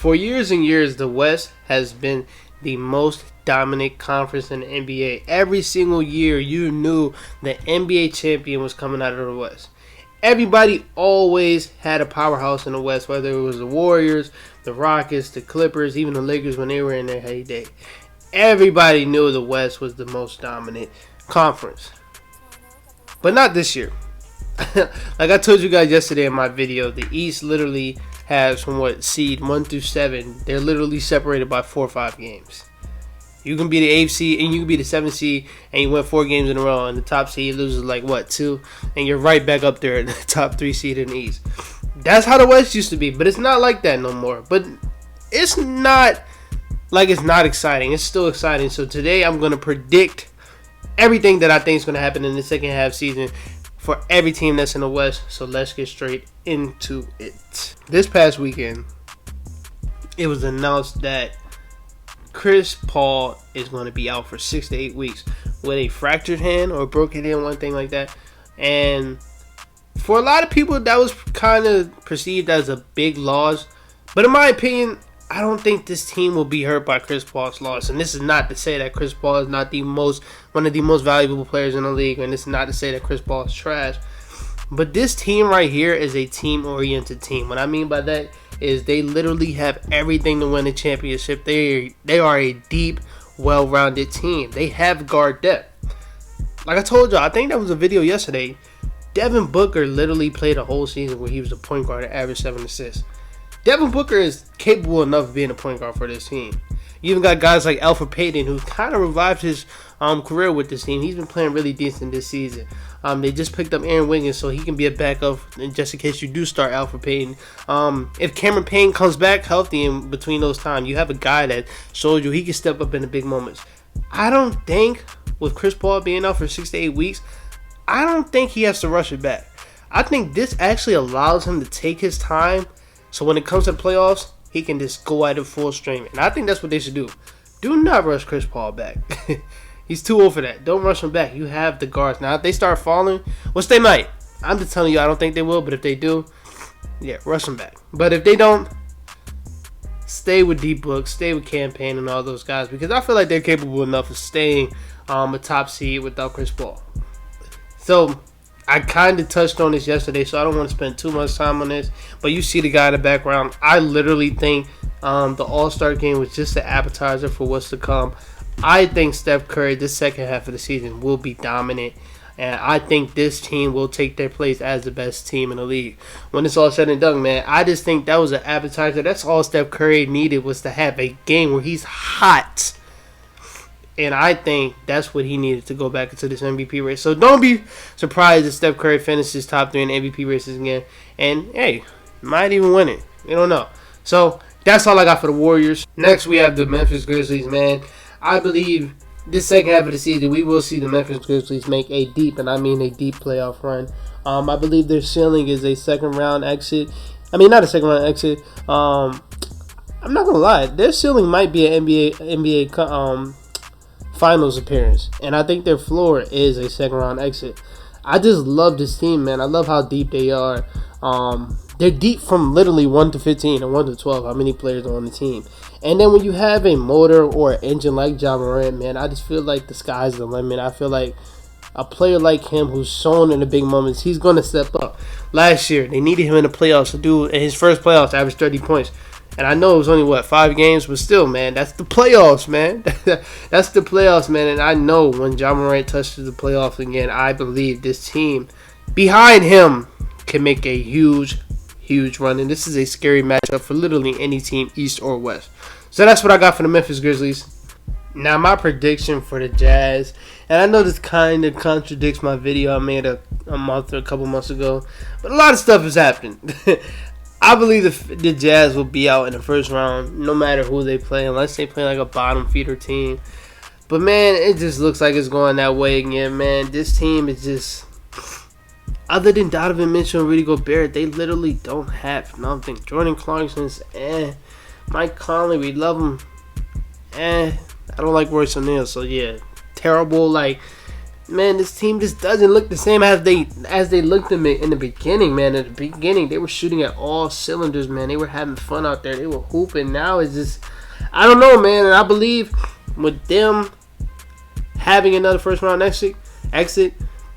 For years and years, the West has been the most dominant conference in the NBA. Every single year, you knew the NBA champion was coming out of the West. Everybody always had a powerhouse in the West, whether it was the Warriors, the Rockets, the Clippers, even the Lakers when they were in their heyday. Everybody knew the West was the most dominant conference. But not this year. Like I told you guys yesterday in my video, the East literally has from seed 1 through 7. They're literally separated by 4 or 5 games. You can be the 8th seed and you can be the 7th seed and you win 4 games in a row, and the top seed loses 2, and you're right back up there in the top 3 seed in the East. That's how the West used to be, but it's not like that no more. But it's not like it's not exciting. It's still exciting. So today I'm going to predict everything that I think is going to happen in the second half season for every team that's in the West. So let's get straight into it. This past weekend, it was announced that Chris Paul is going to be out for 6 to 8 weeks with a fractured hand or broken hand, one thing like that. And for a lot of people, that was kind of perceived as a big loss. But in my opinion, I don't think this team will be hurt by Chris Paul's loss. And this is not to say that Chris Paul is not one of the most valuable players in the league. And this is not to say that Chris Paul is trash. But this team right here is a team-oriented team. What I mean by that is they literally have everything to win a championship. They are a deep, well-rounded team. They have guard depth. Like I told you, I think that was a video yesterday. Devin Booker literally played a whole season where he was a point guard and averaged 7 assists. Devin Booker is capable enough of being a point guard for this team. You even got guys like Elfrid Payton, who kind of revived his career with this team. He's been playing really decent this season. They just picked up Aaron Wiggins, so he can be a backup just in case you do start Elfrid Payton. If Cameron Payne comes back healthy in between those times, you have a guy that showed you he can step up in the big moments. I don't think, with Chris Paul being out for 6 to 8 weeks, I don't think he has to rush it back. I think this actually allows him to take his time, so when it comes to the playoffs, he can just go at it full stream. And I think that's what they should do. Do not rush Chris Paul back. He's too old for that. Don't rush him back. You have the guards. Now, if they start falling, which they might. I'm just telling you, I don't think they will. But if they do, yeah, rush them back. But if they don't, stay with D-Book, stay with Campaign and all those guys. Because I feel like they're capable enough of staying a top seed without Chris Paul. So I kind of touched on this yesterday, so I don't want to spend too much time on this. But you see the guy in the background. I literally think the All-Star game was just an appetizer for what's to come. I think Steph Curry, this second half of the season, will be dominant. And I think this team will take their place as the best team in the league. When it's all said and done, man, I just think that was an appetizer. That's all Steph Curry needed, was to have a game where he's hot. And I think that's what he needed to go back into this MVP race. So don't be surprised if Steph Curry finishes top 3 in MVP races again. And, hey, might even win it. You don't know. So that's all I got for the Warriors. Next, we have the Memphis Grizzlies, man. I believe this second half of the season, we will see the Memphis Grizzlies make a deep, and I mean a deep playoff run. I believe their ceiling is a second-round exit. I mean, not a second-round exit. I'm not going to lie. Their ceiling might be an NBA Finals appearance, and I think their floor is a second-round exit. I just love this team, man. I love how deep they are. They're deep from literally 1 to 15 and 1 to 12, how many players are on the team. And then when you have a motor or an engine like Ja Morant, man, I just feel like the sky's the limit. I feel like a player like him who's shown in the big moments, he's going to step up. Last year, they needed him in the playoffs to do, in his first playoffs, average 30 points. And I know it was only, 5 games, but still, man, that's the playoffs, man. That's the playoffs, man. And I know when Ja Morant touches the playoffs again, I believe this team behind him can make a huge run. And this is a scary matchup for literally any team, East or West. So that's what I got for the Memphis Grizzlies. Now, my prediction for the Jazz, and I know this kind of contradicts my video I made a couple months ago, but a lot of stuff has happened. I believe the Jazz will be out in the first round, no matter who they play, unless they play like a bottom feeder team. But, man, it just looks like it's going that way again, man. This team is just, other than Donovan Mitchell and Rudy Gobert, they literally don't have nothing. Jordan Clarkson's, Mike Conley, we love him. I don't like Royce O'Neal, so, yeah, terrible, man, this team just doesn't look the same as they looked in the beginning, man. At the beginning, they were shooting at all cylinders, man. They were having fun out there. They were hooping. Now it's just, I don't know, man. And I believe with them having another first round exit,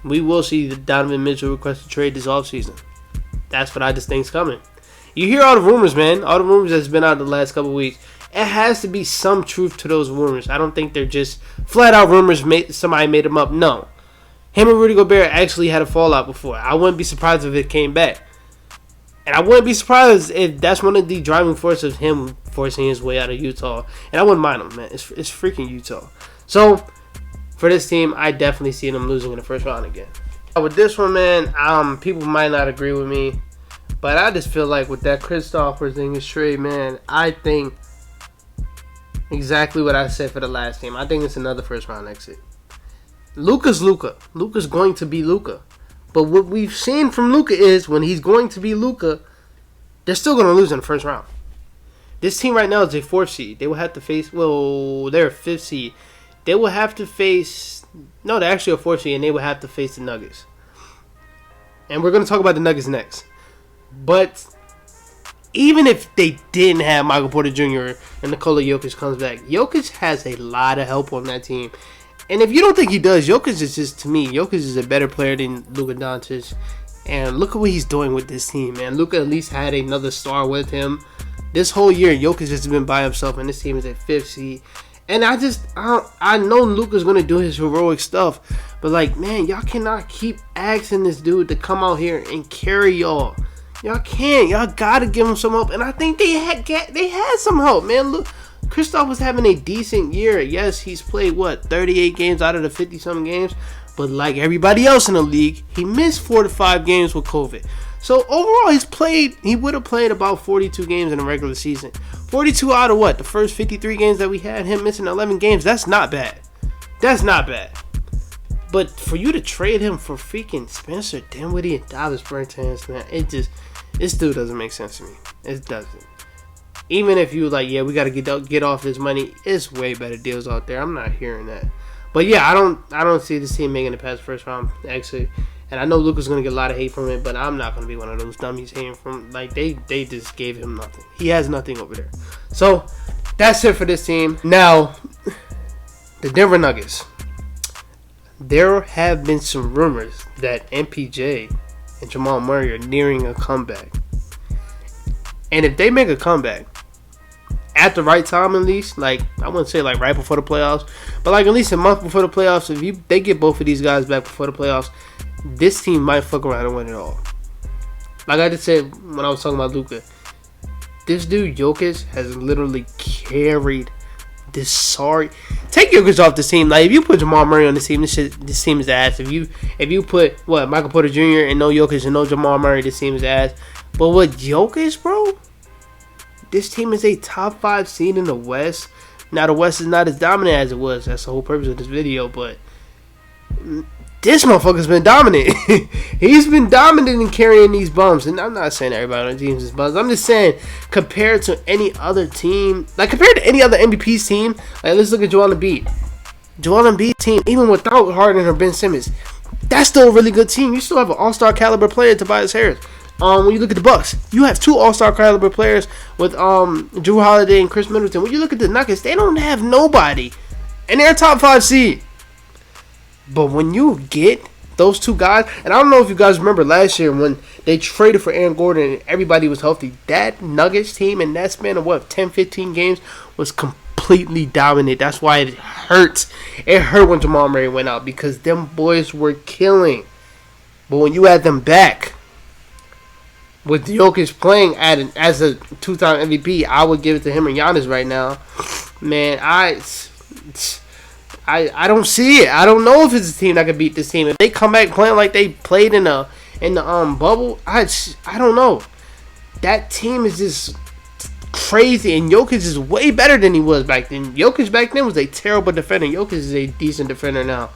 we will see the Donovan Mitchell request to trade this offseason. That's what I just think's coming. You hear all the rumors, man. All the rumors that's been out the last couple of weeks. It has to be some truth to those rumors. I don't think they're just flat out rumors. Somebody made them up. No. Him and Rudy Gobert actually had a fallout before. I wouldn't be surprised if it came back. And I wouldn't be surprised if that's one of the driving forces of him forcing his way out of Utah. And I wouldn't mind him, man. It's freaking Utah. So, for this team, I definitely see them losing in the first round again. With this one, man, people might not agree with me. But I just feel like with that Kristaps Porzingis trade, man, I think exactly what I said for the last game. I think it's another first round exit. Luka's Luka. Luka's going to be Luka. But what we've seen from Luka is when he's going to be Luka, they're still going to lose in the first round. This team right now is a 4th seed. They will have to face, they're a 5th seed. They will have to face, they're actually a 4th seed, and they will have to face the Nuggets. And we're going to talk about the Nuggets next. But even if they didn't have Michael Porter Jr. and Nikola Jokic comes back, Jokic has a lot of help on that team. And if you don't think he does, Jokic is just, to me, Jokic is a better player than Luka Doncic. And look at what he's doing with this team, man. Luka at least had another star with him. This whole year, Jokic has been by himself, and this team is at 5th seed. And I know Luka's going to do his heroic stuff. But, like, man, y'all cannot keep asking this dude to come out here and carry y'all. Y'all can't. Y'all got to give him some help. And I think they had some help, man. Look, Kristaps was having a decent year. Yes, he's played, 38 games out of the 50-something games. But like everybody else in the league, he missed 4 to 5 games with COVID. So overall, he would have played about 42 games in the regular season. 42 out of the first 53 games that we had, him missing 11 games. That's not bad. That's not bad. But for you to trade him for freaking Spencer Dinwiddie and Davis Bertans, man, this dude doesn't make sense to me. It doesn't. Even if you we got to get off this money, it's way better deals out there. I'm not hearing that. But yeah, I don't see this team making it past first round exit. And I know Luka's gonna get a lot of hate from it, but I'm not gonna be one of those dummies hating from they just gave him nothing. He has nothing over there. So that's it for this team. Now, the Denver Nuggets. There have been some rumors that MPJ and Jamal Murray are nearing a comeback. And if they make a comeback at the right time, at least, I wouldn't say right before the playoffs, but at least a month before the playoffs, if they get both of these guys back before the playoffs, this team might fuck around and win it all. Like I just said when I was talking about Luka, this dude Jokic has literally carried this sorry. Take Jokic off this team. If you put Jamal Murray on this team, this team is ass. If you put Michael Porter Jr. and no Jokic and no Jamal Murray, this team is ass. But with Jokic, bro, this team is a top 5 seed in the West. Now the West is not as dominant as it was. That's the whole purpose of this video. But this motherfucker's been dominant. He's been dominant in carrying these bums. And I'm not saying everybody on the team is bums. I'm just saying compared to any other team, compared to any other MVP's team, let's look at Joel Embiid. Joel Embiid's team, even without Harden or Ben Simmons, that's still a really good team. You still have an all-star caliber player, Tobias Harris. When you look at the Bucks, you have 2 all-star caliber players with Jrue Holiday and Chris Middleton. When you look at the Nuggets, they don't have nobody, and they're a top 5 seed. But when you get those 2 guys, and I don't know if you guys remember last year when they traded for Aaron Gordon and everybody was healthy, that Nuggets team in that span of 10, 15 games was completely dominant. That's why it hurts. It hurt when Jamal Murray went out because them boys were killing. But when you add them back, with Jokic playing as a 2-time MVP, I would give it to him and Giannis right now. Man, I don't see it. I don't know if it's a team that can beat this team. If they come back playing like they played in the bubble, I don't know. That team is just crazy, and Jokic is way better than he was back then. Jokic back then was a terrible defender. Jokic is a decent defender now.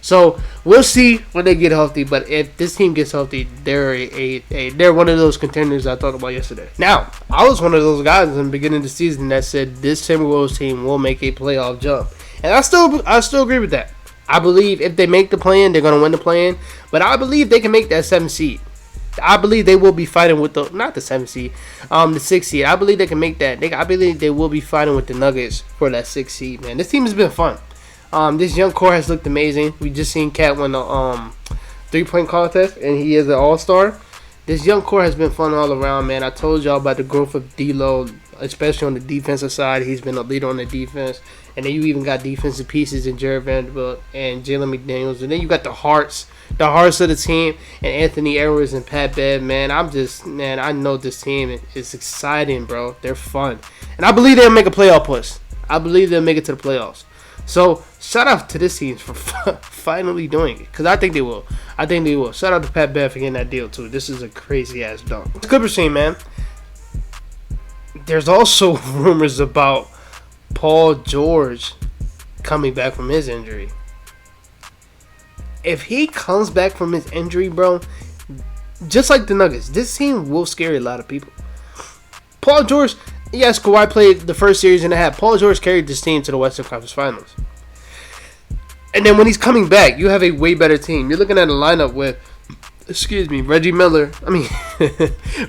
So we'll see when they get healthy. But if this team gets healthy, they're one of those contenders I talked about yesterday. Now, I was one of those guys in the beginning of the season that said this Timberwolves team will make a playoff jump, and I still agree with that. I believe if they make the play-in, they're going to win the play-in. But I believe they can make that 7th seed. I believe they will be fighting with not the 7th seed, the 6th seed. I believe they can make that. I believe they will be fighting with the Nuggets for that 6th seed, man. This team has been fun. This young core has looked amazing. We just seen Cat win the 3-point contest, and he is an all-star. This young core has been fun all around, man. I told y'all about the growth of D'Lo, especially on the defensive side. He's been a leader on the defense. And then you even got defensive pieces in Jared Vanderbilt and Jalen McDaniels. And then you got the hearts of the team, and Anthony Edwards and Pat Bev, man. I know this team is exciting, bro. They're fun. And I believe they'll make a playoff push. I believe they'll make it to the playoffs. So, shout out to this team for finally doing it. Because I think they will. Shout out to Pat Bev for getting that deal, too. This is a crazy-ass dunk. Clippers team, man. There's also rumors about Paul George coming back from his injury. If he comes back from his injury, bro, just like the Nuggets, this team will scare a lot of people. Paul George, yes, Kawhi played the first series and a half. Paul George carried this team to the Western Conference Finals. And then when he's coming back, you have a way better team. You're looking at a lineup with,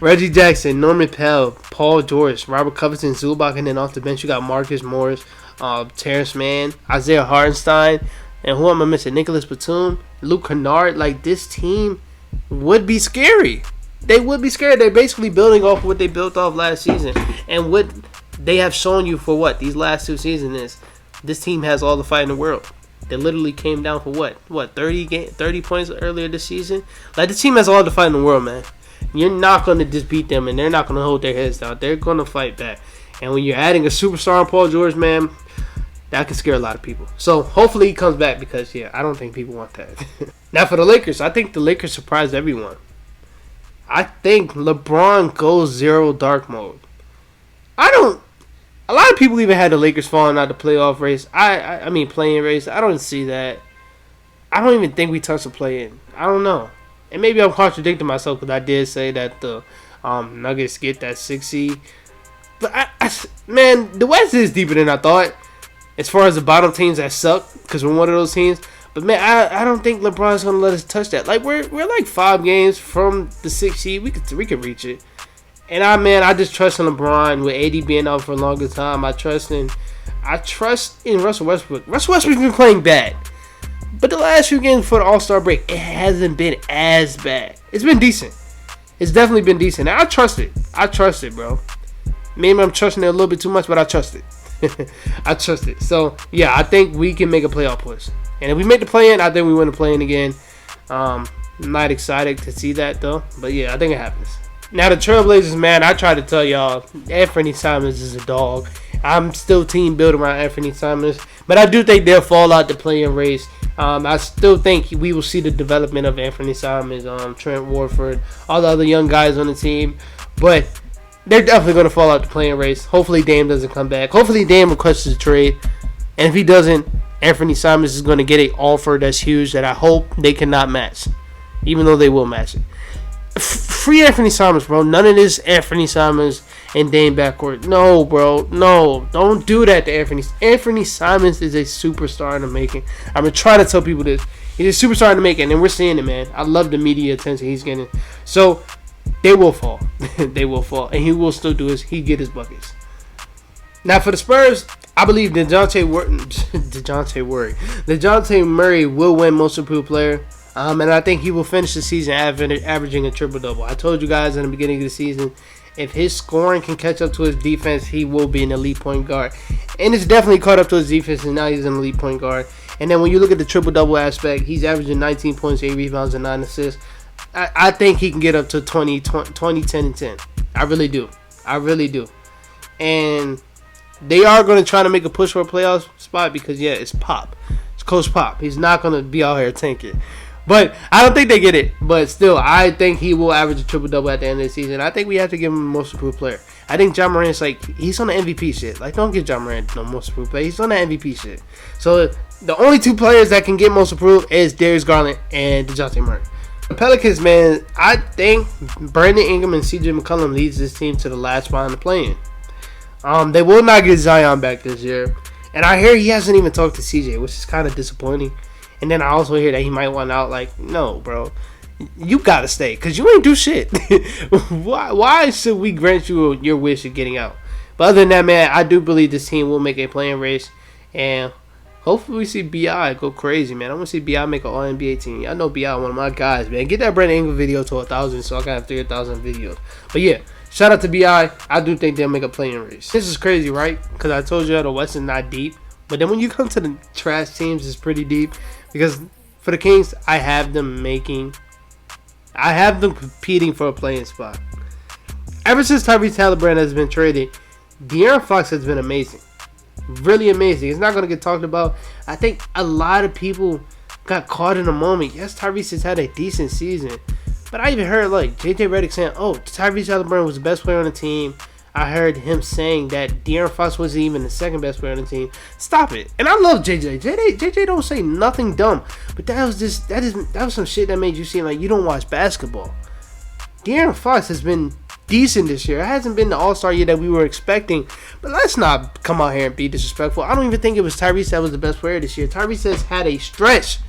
Reggie Jackson, Norman Powell, Paul George, Robert Covington, Zubac, and then off the bench you got Marcus Morris, Terrence Mann, Isaiah Hartenstein, and who am I missing? Nicholas Batum, Luke Kennard. Like, this team would be scary. They would be scared. They're basically building off what they built off last season. And what they have shown you for these last 2 seasons is this team has all the fight in the world. They literally came down for 30 points earlier this season. Like, the team has all the fight in the world, man. You're not going to just beat them, and they're not going to hold their heads down. They're going to fight back. And when you're adding a superstar on Paul George, man, that can scare a lot of people. So, hopefully he comes back because, I don't think people want that. Now, for the Lakers, I think the Lakers surprised everyone. I think LeBron goes zero dark mode. A lot of people even had the Lakers falling out the playoff race. I mean, play-in race. I don't see that. I don't even think we touched the play-in. I don't know. And maybe I'm contradicting myself because I did say that the Nuggets get that 6 seed. But, man, the West is deeper than I thought as far as the bottom teams that suck because we're one of those teams. But, man, I don't think LeBron's going to let us touch that. Like, we're like 5 games from the 6th seed. We could reach it. And, I just trust in LeBron with AD being out for a longer time. I trust in Russell Westbrook. Russell Westbrook's been playing bad. But the last few games before the All-Star break, it hasn't been as bad. It's been decent. It's definitely been decent. And I trust it, bro. Maybe I'm trusting it a little bit too much, but I trust it. I trust it. So, I think we can make a playoff push. And if we make the play-in, I think we win the play-in again. Not excited to see that, though. But, I think it happens. Now, the Trailblazers, man, I tried to tell y'all, Anthony Simons is a dog. I'm still team building around Anthony Simons. But I do think they'll fall out the play-in race. I still think we will see the development of Anthony Simons, Trent Warford, all the other young guys on the team. But they're definitely going to fall out the play-in race. Hopefully Dame doesn't come back. Hopefully Dame requests a trade. And if he doesn't, Anthony Simons is going to get an offer that's huge that I hope they cannot match. Even though they will match it. Free Anthony Simons, bro. None of this Anthony Simons and Dame backcourt. No, bro. No. Don't do that to Anthony. Anthony Simons is a superstar in the making. I've been trying to tell people this. He's a superstar in the making, and we're seeing it, man. I love the media attention he's getting. So, they will fall. They will fall. And he will still do he get his buckets. Now, for the Spurs, I believe DeJounte Murray will win Most Improved Player. And I think he will finish the season averaging a triple-double. I told you guys in the beginning of the season, if his scoring can catch up to his defense, he will be an elite point guard. And it's definitely caught up to his defense, and now he's an elite point guard. And then when you look at the triple-double aspect, he's averaging 19 points, 8 rebounds, and 9 assists. I think he can get up to 20, 10, and 10. I really do. And they are going to try to make a push for a playoff spot because, it's Pop. It's Coach Pop. He's not going to be out here tanking. But I don't think they get it. But still, I think he will average a triple-double at the end of the season. I think we have to give him a Most Improved Player. I think John Morant's he's on the MVP shit. Don't give John Morant no Most Improved Player. He's on the MVP shit. So the only 2 players that can get Most Improved is Darius Garland and DeJounte Murray. The Pelicans, man, I think Brandon Ingram and CJ McCollum leads this team to the last spot in the play-in. They will not get Zion back this year. And I hear he hasn't even talked to CJ, which is kind of disappointing. And then I also hear that he might want out. Like, no, bro. You gotta stay, because you ain't do shit. Why should we grant you your wish of getting out? But other than that, man, I do believe this team will make a playing race. And hopefully we see B.I. go crazy, man. I want to see B.I. make an All-NBA team. I know B.I. one of my guys, man. Get that Brandon Ingram video to 1,000 so I can have 3,000 videos. But yeah, shout out to B.I. I do think they'll make a playing race. This is crazy, right? Because I told you the West is not deep. But then when you come to the trash teams, it's pretty deep. Because for the Kings, I have them competing for a playing spot. Ever since Tyrese Halliburton has been traded, De'Aaron Fox has been amazing. Really amazing. It's not going to get talked about. I think a lot of people got caught in a moment. Yes, Tyrese has had a decent season. But I even heard like JJ Redick saying, oh, Tyrese Halliburton was the best player on the team. I heard him saying that De'Aaron Fox wasn't even the second best player on the team. Stop it. And I love JJ. JJ don't say nothing dumb. But that was some shit that made you seem like you don't watch basketball. De'Aaron Fox has been decent this year. It hasn't been the all-star year that we were expecting. But let's not come out here and be disrespectful. I don't even think it was Tyrese that was the best player this year. Tyrese has had a stretch.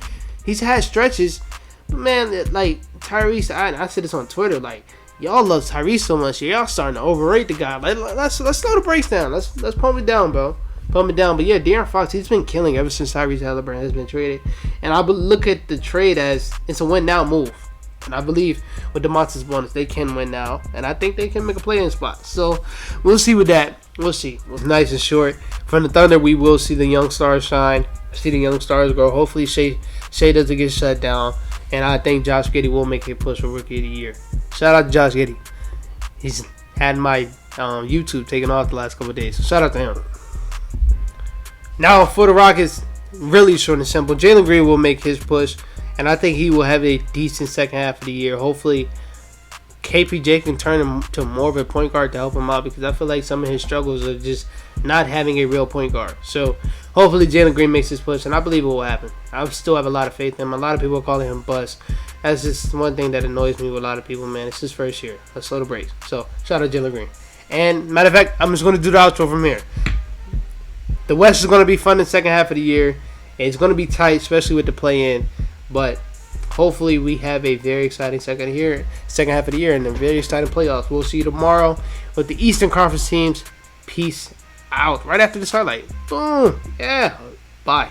He's had stretches. But man, like Tyrese, I said this on Twitter, like, y'all love Tyrese so much. Y'all starting to overrate the guy. Like, let's slow the brakes down. Let's pump it down, bro. Pump it down. But yeah, De'Aaron Fox, he's been killing ever since Tyrese Halliburton has been traded. And I look at the trade as it's a win-now move. And I believe with Domantas Sabonis, they can win now. And I think they can make a play-in spot. So we'll see with that. We'll see. It was nice and short. From the Thunder, we will see the young stars shine. See the young stars grow. Hopefully Shea doesn't get shut down. And I think Josh Giddey will make a push for Rookie of the Year. Shout out to Josh Giddey. He's had my YouTube taken off the last couple of days. So shout out to him. Now for the Rockets, really short and simple. Jalen Green will make his push. And I think he will have a decent second half of the year. Hopefully, KPJ can turn him to more of a point guard to help him out. Because I feel like some of his struggles are just not having a real point guard. So hopefully Jalen Green makes his push. And I believe it will happen. I still have a lot of faith in him. A lot of people are calling him bust. That's just one thing that annoys me with a lot of people, man. It's his first year. Let's slow the brakes. So, shout out to Jalen Green. And, matter of fact, I'm just going to do the outro from here. The West is going to be fun in the second half of the year. It's going to be tight, especially with the play-in. But hopefully we have a very exciting second half of the year and a very exciting playoffs. We'll see you tomorrow with the Eastern Conference teams. Peace out. Right after the starlight. Boom. Yeah. Bye.